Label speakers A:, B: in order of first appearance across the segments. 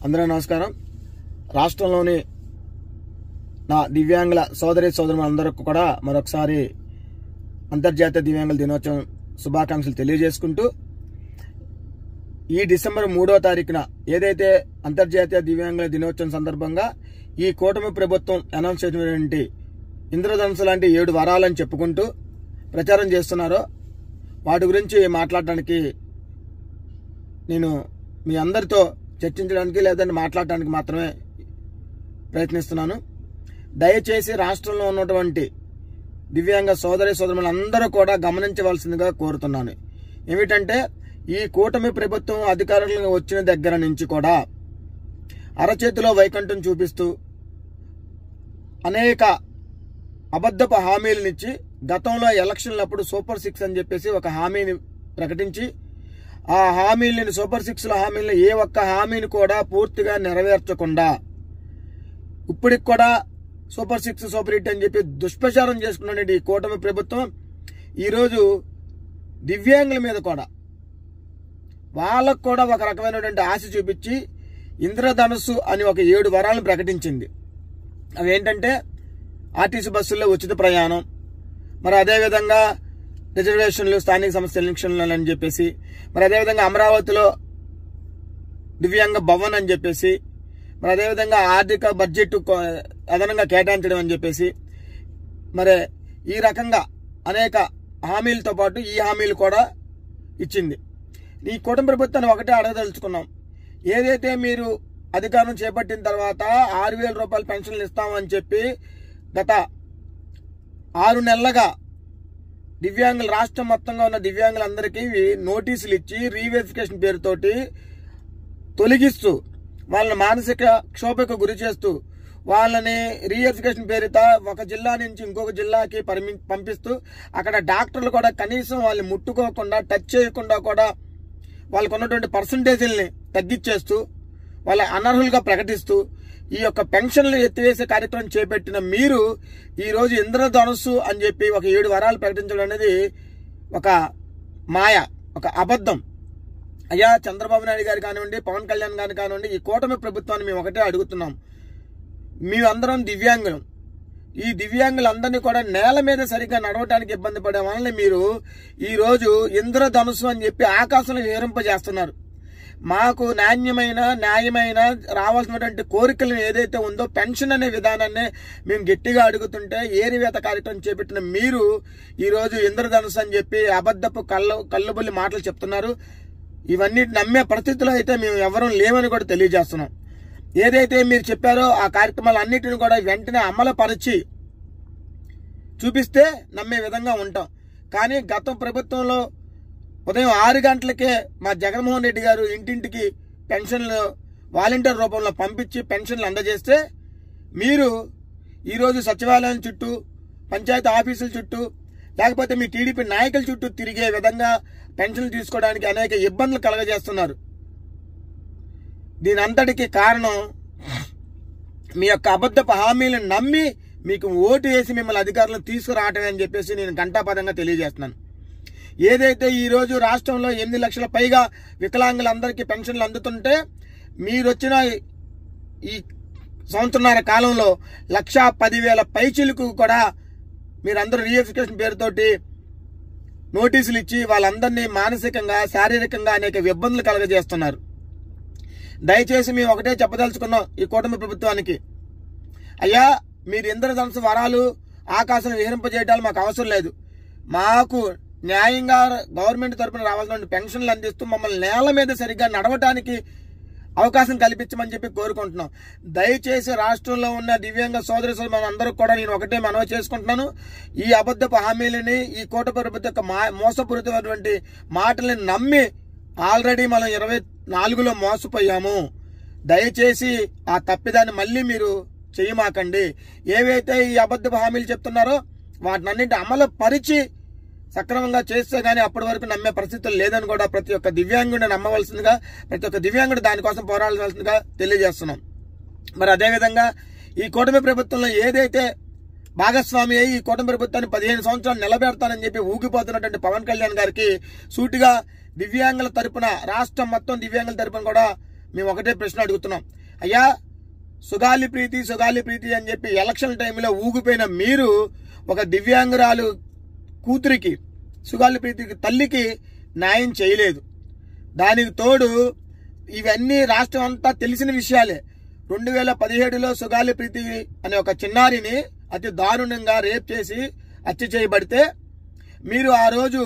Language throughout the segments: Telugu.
A: అందరూ నమస్కారం. రాష్ట్రంలోని నా దివ్యాంగుల సోదరి సోదరులందరికీ కూడా మరొకసారి అంతర్జాతీయ దివ్యాంగుల దినోత్సవం శుభాకాంక్షలు తెలియజేసుకుంటూ, ఈ డిసెంబర్ 3వ తారీఖున ఏదైతే అంతర్జాతీయ దివ్యాంగుల దినోత్సవం సందర్భంగా ఈ కూటమి ప్రభుత్వం అనౌన్స్ చేసినటువంటి ఇంద్రధనుసు లాంటి 7 వరాలని చెప్పుకుంటూ ప్రచారం చేస్తున్నారో వాటి గురించి మాట్లాడటానికి నేను మీ అందరితో చర్చించడానికి లేదంటే మాట్లాడటానికి మాత్రమే ప్రయత్నిస్తున్నాను. దయచేసి రాష్ట్రంలో ఉన్నటువంటి దివ్యాంగ సోదరి సోదరులందరూ కూడా గమనించవలసిందిగా కోరుతున్నాను. ఏమిటంటే, ఈ కూటమి ప్రభుత్వం అధికారంలో వచ్చిన దగ్గర నుంచి కూడా అరచేతిలో వైకుంఠం చూపిస్తూ అనేక అబద్ధపు హామీలనిచ్చి గతంలో ఎలక్షన్లప్పుడు సూపర్ 6 అని చెప్పేసి ఒక హామీని ప్రకటించి ఆ హామీలని సూపర్ 6 హామీలను ఏ ఒక్క హామీని కూడా పూర్తిగా నెరవేర్చకుండా ఇప్పటికి కూడా సూపర్ 6 సూపర్ 8 అని చెప్పి దుష్ప్రచారం చేసుకున్నటువంటి ఈ కూటమి ప్రభుత్వం ఈరోజు దివ్యాంగుల మీద కూడా వాళ్ళకు కూడా ఒక రకమైనటువంటి ఆశ చూపించి ఇంద్రధనుస్సు అని ఒక 7 వరాలను ప్రకటించింది. అవి ఏంటంటే, ఆర్టీసీ బస్సుల్లో ఉచిత ప్రయాణం, మరి అదేవిధంగా రిజర్వేషన్లు, స్థానిక సంస్థల ఎలక్షన్లు అని చెప్పేసి, మరి అదేవిధంగా అమరావతిలో దివ్యాంగ భవన్ అని చెప్పేసి, మరి అదేవిధంగా ఆర్థిక బడ్జెట్ అదనంగా కేటాయించడం అని చెప్పేసి, మరి ఈ రకంగా అనేక హామీలతో పాటు ఈ హామీలు కూడా ఇచ్చింది. ఈ కూటమి ప్రభుత్వాన్ని ఒకటే అడగదలుచుకున్నాం. ఏదైతే మీరు అధికారం చేపట్టిన తర్వాత 6,000 రూపాయల పెన్షన్లు ఇస్తామని చెప్పి గత 6 నెలలుగా దివ్యాంగులు రాష్ట్రం మొత్తంగా ఉన్న దివ్యాంగులందరికీ నోటీసులు ఇచ్చి రీవెరిఫికేషన్ పేరుతోటి తొలగిస్తూ వాళ్ళని మానసిక క్షోభకు గురి చేస్తూ వాళ్ళని రీవెరిఫికేషన్ పేరుతో ఒక జిల్లా నుంచి ఇంకొక జిల్లాకి పంపిస్తూ అక్కడ డాక్టర్లు కూడా కనీసం వాళ్ళని ముట్టుకోకుండా టచ్ చేయకుండా కూడా వాళ్ళకు ఉన్నటువంటి పర్సంటేజీల్ని తగ్గించేస్తూ వాళ్ళ అనర్హులుగా ప్రకటిస్తూ ఈ యొక్క పెన్షన్లు ఎత్తివేసే కార్యక్రమం చేపట్టిన మీరు ఈరోజు ఇంద్రధనుస్సు అని చెప్పి ఒక 7 వరాలు ప్రకటించడం అనేది ఒక మాయ, ఒక అబద్ధం. అయ్యా, చంద్రబాబు నాయుడు గారు కానివ్వండి, పవన్ కళ్యాణ్ గారు కానివ్వండి, ఈ కూటమి ప్రభుత్వాన్ని మేము ఒకటే అడుగుతున్నాం. మేమందరం దివ్యాంగులం. ఈ దివ్యాంగులందరినీ కూడా నేల మీద సరిగ్గా నడవటానికి ఇబ్బంది పడే వలన మీరు ఈరోజు ఇంద్రధనుస్సు అని చెప్పి ఆకాశంలో విహరింపజేస్తున్నారు. మాకు న్యాయమైన రావాల్సినటువంటి కోరికలను ఏదైతే ఉందో పెన్షన్ అనే విధానాన్ని మేము గట్టిగా అడుగుతుంటే ఏరివేత కార్యక్రమం చేపట్టిన మీరు ఈరోజు ఇంద్రధనుస్సు అని చెప్పి అబద్ధపు కళ్ళబుల్లి మాటలు చెప్తున్నారు. ఇవన్నీ నమ్మే పరిస్థితుల్లో అయితే మేము ఎవరూ లేవని కూడా తెలియజేస్తున్నాం. ఏదైతే మీరు చెప్పారో ఆ కార్యక్రమాలన్నింటినీ కూడా వెంటనే అమలుపరిచి చూపిస్తే నమ్మే విధంగా ఉంటాం. కానీ గత ప్రభుత్వంలో ఉదయం 6 గంటలకే మా జగన్మోహన్ రెడ్డి గారు ఇంటింటికి పెన్షన్లు వాలంటీర్ రూపంలో పంపించి పెన్షన్లు అందజేస్తే మీరు ఈరోజు సచివాలయం చుట్టూ, పంచాయతీ ఆఫీసుల చుట్టూ, లేకపోతే మీ టీడీపీ నాయకుల చుట్టూ తిరిగే విధంగా పెన్షన్లు తీసుకోవడానికి అనేక ఇబ్బందులు కలగజేస్తున్నారు. దీని అంతటికి కారణం మీ యొక్క అబద్ధపు హామీలను నమ్మి మీకు ఓటు వేసి మిమ్మల్ని అధికారులను తీసుకురావటమే అని చెప్పేసి నేను ఘంటాపదంగా తెలియజేస్తున్నాను. ఏదైతే ఈరోజు రాష్ట్రంలో 8 లక్షల పైగా వికలాంగులందరికీ పెన్షన్లు అందుతుంటే మీరు వచ్చిన ఈ సంవత్సరన్నర కాలంలో 1,10,000 పైచిలకు కూడా మీరందరూ రీవెరిఫికేషన్ పేరుతోటి నోటీసులు ఇచ్చి వాళ్ళందరినీ మానసికంగా, శారీరకంగా అనేక ఇబ్బందులు కలగజేస్తున్నారు. దయచేసి మేము ఒకటే చెప్పదలుచుకున్నాం ఈ కూటమి ప్రభుత్వానికి. అయ్యా, మీరు ఇంద్రధనుస్సు వరాలు ఆకాశం విహరింపజేయటాలు మాకు అవసరం లేదు. మాకు న్యాయంగా గవర్నమెంట్ తరఫున రావాల్సిన పెన్షన్లు అందిస్తూ మమ్మల్ని నేల మీద సరిగ్గా నడవటానికి అవకాశం కల్పించమని చెప్పి కోరుకుంటున్నాం. దయచేసి రాష్ట్రంలో ఉన్న దివ్యాంగ సోదరి సోదరులందరూ కూడా నేను ఒకటే మనవి చేసుకుంటున్నాను. ఈ అబద్ధపు హామీలని, ఈ కూటమి ప్రభుత్వం యొక్క మోసపూరితమైనటువంటి మాటల్ని నమ్మి ఆల్రెడీ మనం 24లో మోసపోయాము. దయచేసి ఆ తప్పిదాన్ని మళ్ళీ మీరు చేయమాకండి. ఏవైతే ఈ అబద్ధపు హామీలు చెప్తున్నారో వాటినన్నింటి అమలు పరిచి సక్రమంగా చేస్తే గానీ అప్పటి వరకు నమ్మే పరిస్థితులు లేదని కూడా ప్రతి ఒక్క దివ్యాంగుడిని నమ్మవలసిందిగా, ప్రతి ఒక్క దివ్యాంగుడు దానికోసం పోరాడాల్సిందిగా తెలియజేస్తున్నాం. మరి అదేవిధంగా ఈ కూటమి ప్రభుత్వంలో ఏదైతే భాగస్వామి అయ్యి ఈ కూటమి ప్రభుత్వాన్ని 15 సంవత్సరాలు నిలబెడతానని చెప్పి ఊగిపోతున్నటువంటి పవన్ కళ్యాణ్ గారికి సూటిగా దివ్యాంగుల తరపున, రాష్ట్రం మొత్తం దివ్యాంగుల తరపున కూడా మేము ఒకటే ప్రశ్న అడుగుతున్నాం. అయ్యా, సుగాలి ప్రీతి అని చెప్పి ఎలక్షన్ టైంలో ఊగిపోయిన మీరు ఒక దివ్యాంగురాలు కూతురికి, సుగాలి ప్రీతికి తల్లికి న్యాయం చేయలేదు. దానికి తోడు ఇవన్నీ రాష్ట్రం అంతా తెలిసిన విషయాలే. 2017లో సుగాలి ప్రీతి అనే ఒక చిన్నారిని అతి దారుణంగా రేప్ చేసి హత్య చేయబడితే మీరు ఆ రోజు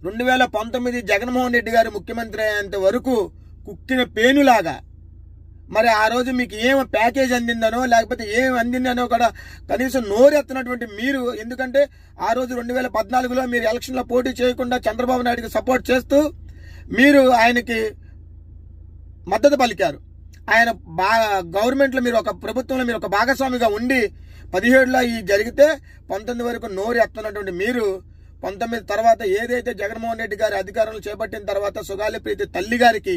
A: 2019 జగన్మోహన్ రెడ్డి గారు ముఖ్యమంత్రి అయ్యేంత వరకు కుక్కిన పేనులాగా మరి ఆ రోజు మీకు ఏం ప్యాకేజ్ అందిందనో లేకపోతే ఏం అందిందనో కూడా కనీసం నోరెత్తినటువంటి మీరు, ఎందుకంటే ఆ రోజు 2014లో మీరు ఎలక్షన్లో పోటీ చేయకుండా చంద్రబాబు నాయుడుకి సపోర్ట్ చేస్తూ మీరు ఆయనకి మద్దతు పలికారు. ఆయన గవర్నమెంట్లో మీరు ఒక ప్రభుత్వంలో మీరు ఒక భాగస్వామిగా ఉండి 17లో ఈ జరిగితే 19 వరకు నోరు ఎత్తున్నటువంటి మీరు 19 తర్వాత ఏదైతే జగన్మోహన్ రెడ్డి గారి అధికారంలో చేపట్టిన తర్వాత సుగాలి ప్రీతి తల్లి గారికి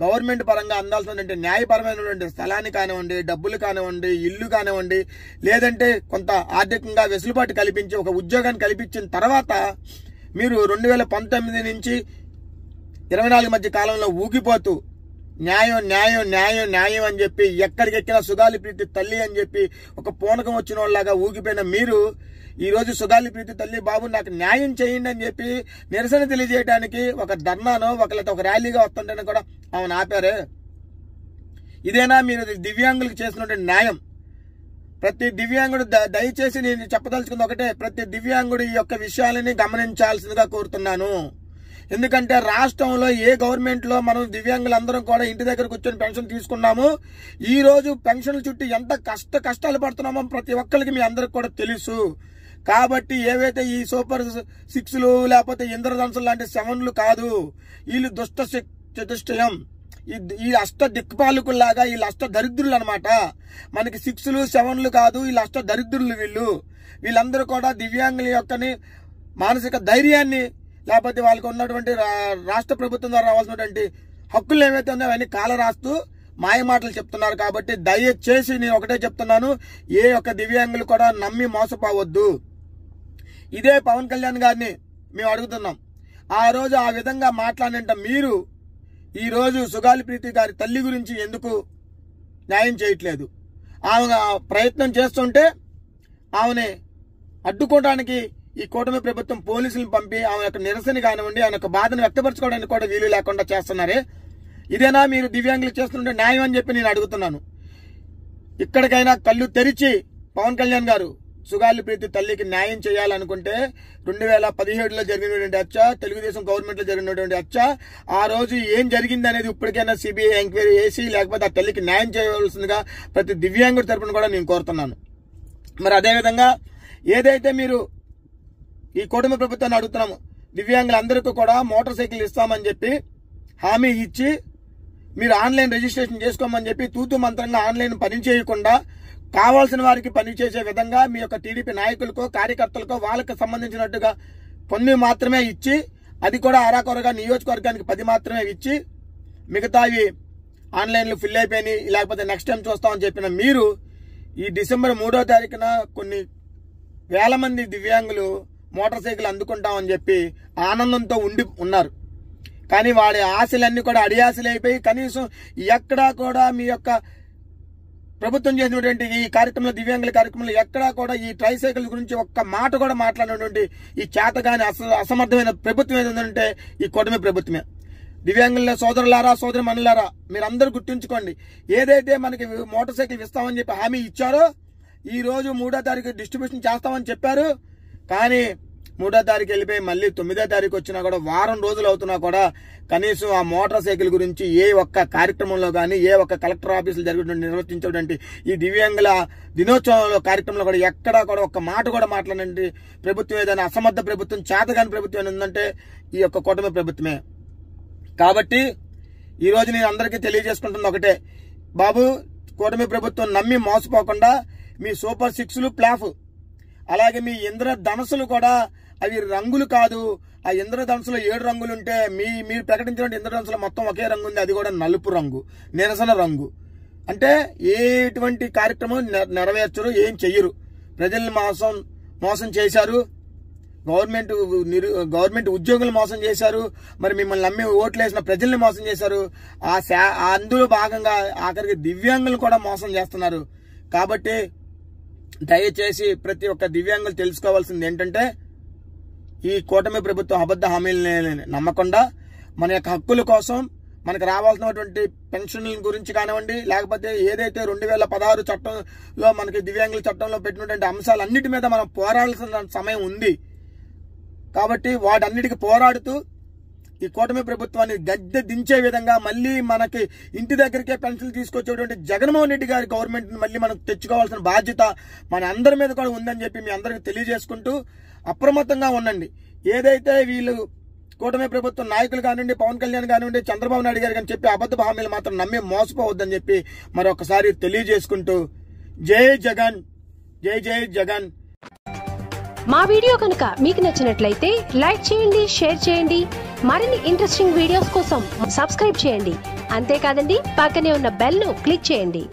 A: గవర్నమెంట్ పరంగా అందాల్సినటువంటి న్యాయపరమైనటువంటి స్థలాన్ని కానివ్వండి, డబ్బులు కానివ్వండి, ఇల్లు కానివ్వండి, లేదంటే కొంత ఆర్థికంగా వెసులుబాటు కల్పించి ఒక ఉద్యోగాన్ని కల్పించిన తర్వాత మీరు 2019 నుంచి 24 మధ్య కాలంలో ఊగిపోతూ న్యాయం న్యాయం న్యాయం న్యాయం అని చెప్పి ఎక్కడికెక్కినా సుగాలి ప్రీతి తల్లి అని చెప్పి ఒక పూనకం వచ్చిన వాళ్ళలాగా ఊగిపోయిన మీరు ఈ రోజు సుగాలి ప్రీతి తల్లి బాబు నాకు న్యాయం చేయండి అని చెప్పి నిరసన తెలియజేయడానికి ఒక ధర్నానో ఒక ర్యాలీగా వస్తుంటేనే కూడా ఆమెను ఆపారే. ఇదేనా మీరు దివ్యాంగులకు చేసినటువంటి న్యాయం? ప్రతి దివ్యాంగుడు దయచేసి నేను చెప్పదలుచుకుంది ఒకటే, ప్రతి దివ్యాంగుడు ఈ యొక్క విషయాలని గమనించాల్సిందిగా కోరుతున్నాను. ఎందుకంటే రాష్ట్రంలో ఏ గవర్నమెంట్ లో మనం దివ్యాంగులందరం కూడా ఇంటి దగ్గర కూర్చొని పెన్షన్ తీసుకున్నాము. ఈ రోజు పెన్షన్ల చుట్టూ ఎంత కష్టాలు పడుతున్నామో ప్రతి ఒక్కరికి మీ అందరికి కూడా తెలుసు. కాబట్టి ఏవైతే ఈ సూపర్ 6లు లేకపోతే ఇంద్రధనుసులు లాంటి 7లు కాదు, వీళ్ళు చతుష్టయం, ఈ అష్ట దిక్పాలకుల్లాగా వీళ్ళు అష్ట దరిద్రులు అనమాట. మనకి 6లు 7లు కాదు, వీళ్ళు అష్ట దరిద్రులు. వీళ్ళందరూ కూడా దివ్యాంగుల యొక్కని మానసిక ధైర్యాన్ని లేకపోతే వాళ్ళకు ఉన్నటువంటి రాష్ట్ర ప్రభుత్వం ద్వారా రావాల్సినటువంటి హక్కులు ఏవైతే ఉన్నాయో అవన్నీ కాలరాస్తూ మాయ మాటలు చెప్తున్నారు. కాబట్టి దయచేసి నేను ఒకటే చెప్తున్నాను, ఏ ఒక్క దివ్యాంగులు కూడా నమ్మి మోసపోవద్దు. ఇదే పవన్ కళ్యాణ్ గారిని మేము అడుగుతున్నాం. ఆ రోజు ఆ విధంగా మాట్లాడినంట మీరు ఈ రోజు సుగాలి ప్రీతి గారి తల్లి గురించి ఎందుకు న్యాయం చేయట్లేదు? ఆమె ప్రయత్నం చేస్తుంటే ఆమెని అడ్డుకోవడానికి ఈ కూటమి ప్రభుత్వం పోలీసులను పంపి ఆమె యొక్క నిరసన కానివ్వండి, ఆమె యొక్క బాధను వ్యక్తపరచుకోవడానికి కూడా వీలు లేకుండా చేస్తున్నారే. ఇదేనా మీరు దివ్యాంగులు చేస్తుంటే న్యాయం అని చెప్పి నేను అడుగుతున్నాను. ఇక్కడికైనా కళ్ళు తెరిచి పవన్ కళ్యాణ్ గారు సుగాలి ప్రీతి తల్లికి న్యాయం చేయాలనుకుంటే 2017లో జరిగినటువంటి హత్య, తెలుగుదేశం గవర్నమెంట్ లో జరిగినటువంటి హత్య, ఆ రోజు ఏం జరిగింది అనేది ఇప్పటికైనా సిబిఐ ఎంక్వైరీ చేసి లేకపోతే ఆ తల్లికి న్యాయం చేయవలసిందిగా ప్రతి దివ్యాంగుడి తరపున కూడా నేను కోరుతున్నాను. మరి అదేవిధంగా ఏదైతే మీరు ఈ కూటమి ప్రభుత్వాన్ని అడుగుతున్నాము, దివ్యాంగులందరికీ కూడా మోటార్ సైకిల్ ఇస్తామని చెప్పి హామీ ఇచ్చి మీరు ఆన్లైన్ రిజిస్ట్రేషన్ చేసుకోమని చెప్పి తూతు మంత్రంగా ఆన్లైన్ పని చేయకుండా కావాల్సిన వారికి పనిచేసే విధంగా మీ యొక్క టీడీపీ నాయకులకో కార్యకర్తలకో వాళ్ళకి సంబంధించినట్టుగా కొన్ని మాత్రమే ఇచ్చి, అది కూడా అరాకొరగా నియోజకవర్గానికి 10 మాత్రమే ఇచ్చి మిగతావి ఆన్లైన్లో ఫిల్ అయిపోయినాయి లేకపోతే నెక్స్ట్ టైం చూస్తామని చెప్పిన మీరు ఈ డిసెంబర్ 3వ తారీఖున కొన్ని వేల మంది దివ్యాంగులు మోటార్ సైకిల్ అందుకుంటామని చెప్పి ఆనందంతో ఉన్నారు. కానీ వాడి ఆశలన్నీ కూడా అడియాశలు అయిపోయి కనీసం ఎక్కడా కూడా మీ యొక్క ప్రభుత్వం చేసినటువంటి ఈ కార్యక్రమంలో, దివ్యాంగుల కార్యక్రమంలో ఎక్కడా కూడా ఈ ట్రైసైకిల్ గురించి ఒక్క మాట కూడా మాట్లాడినటువంటి ఈ చేతగాని అసమర్థమైన ప్రభుత్వం ఏదంటే ఈ కూటమి ప్రభుత్వమే. దివ్యాంగుల సోదరులారా, సోదరి మనులారా, మీరందరూ గుర్తుంచుకోండి, ఏదైతే మనకి మోటార్ సైకిల్ ఇస్తామని చెప్పి హామీ ఇచ్చారో ఈ రోజు 3వ తారీఖు డిస్ట్రిబ్యూషన్ చేస్తామని చెప్పారు. కానీ 3వ తారీఖు వెళ్ళిపోయి మళ్ళీ 9వ తారీఖు వచ్చినా కూడా వారం రోజులు అవుతున్నా కూడా కనీసం ఆ మోటార్ సైకిల్ గురించి ఏ ఒక్క కార్యక్రమంలో కానీ, ఏ ఒక్క కలెక్టర్ ఆఫీసులు నిర్వర్తించేటువంటి ఈ దివ్యాంగుల దినోత్సవంలో కార్యక్రమంలో కూడా ఎక్కడా కూడా ఒక్క మాట కూడా మాట్లాడండి ప్రభుత్వం ఏదైనా అసమర్థ ప్రభుత్వం, చేతగాని ప్రభుత్వం ఉందంటే ఈ యొక్క కూటమి ప్రభుత్వమే. కాబట్టి ఈ రోజు నేను అందరికీ తెలియజేసుకుంటున్న ఒకటే, బాబు కూటమి ప్రభుత్వం నమ్మి మోసపోకుండా మీ సూపర్ 6లు ప్లాఫ్, అలాగే మీ ఇంద్రధనుసులు కూడా అవి రంగులు కాదు. ఆ ఇంద్రధనుసులో 7 రంగులు ఉంటే మీరు ప్రకటించిన ఇంద్రధనుసులో మొత్తం ఒకే రంగు ఉంది, అది కూడా నలుపు రంగు, నిరసన రంగు. అంటే ఎటువంటి కార్యక్రమం నెరవేర్చరు, ఏం చెయ్యరు. ప్రజల్ని మోసం చేశారు. గవర్నమెంట్ ఉద్యోగులు మోసం చేశారు, మరి మిమ్మల్ని నమ్మి ఓట్లు వేసిన ప్రజల్ని మోసం చేశారు. అందులో భాగంగా ఆఖరికి దివ్యాంగులు కూడా మోసం చేస్తున్నారు. కాబట్టి దయచేసి ప్రతి ఒక్క దివ్యాంగులు తెలుసుకోవాల్సింది ఏంటంటే, ఈ కూటమి ప్రభుత్వం అబద్ధ హామీలని నమ్మకుండా మన యొక్క హక్కుల కోసం, మనకు రావాల్సినటువంటి పెన్షన్ల గురించి కానివ్వండి, లేకపోతే ఏదైతే 2016 చట్టంలో మనకి దివ్యాంగుల చట్టంలో పెట్టినటువంటి అంశాలన్నిటి మీద మనం పోరాడాల్సిన సమయం ఉంది. కాబట్టి వాటన్నిటికీ పోరాడుతూ ఈ కూటమి ప్రభుత్వాన్ని గద్దె దించే విధంగా మళ్ళీ మనకి ఇంటి దగ్గరికే పెన్షన్లు తీసుకొచ్చేటువంటి జగన్మోహన్ రెడ్డి గారి గవర్నమెంట్ మళ్ళీ మనం తెచ్చుకోవాల్సిన బాధ్యత మన అందరి మీద కూడా ఉందని చెప్పి మీ అందరికీ తెలియజేసుకుంటూ అప్రమత్తంగా ఉండండి. ఏదైతే వీళ్ళు కూటమి ప్రభుత్వం నాయకులు కానివ్వండి, పవన్ కళ్యాణ్ కానివ్వండి, చంద్రబాబు నాయుడు గారు కానీ చెప్పి అబద్ధ హామీలు మాత్రం నమ్మి మోసపోవద్దని చెప్పి మరొకసారి తెలియజేసుకుంటూ జై జగన్, జై జై జగన్.
B: మా వీడియో కనుక మీకు నచ్చినట్లయితే లైక్ చేయండి, షేర్ చేయండి. మరిన్ని ఇంట్రెస్టింగ్ వీడియోస్ కోసం సబ్స్క్రైబ్ చేయండి. అంతేకాదండి, పక్కనే ఉన్న బెల్ ను క్లిక్ చేయండి.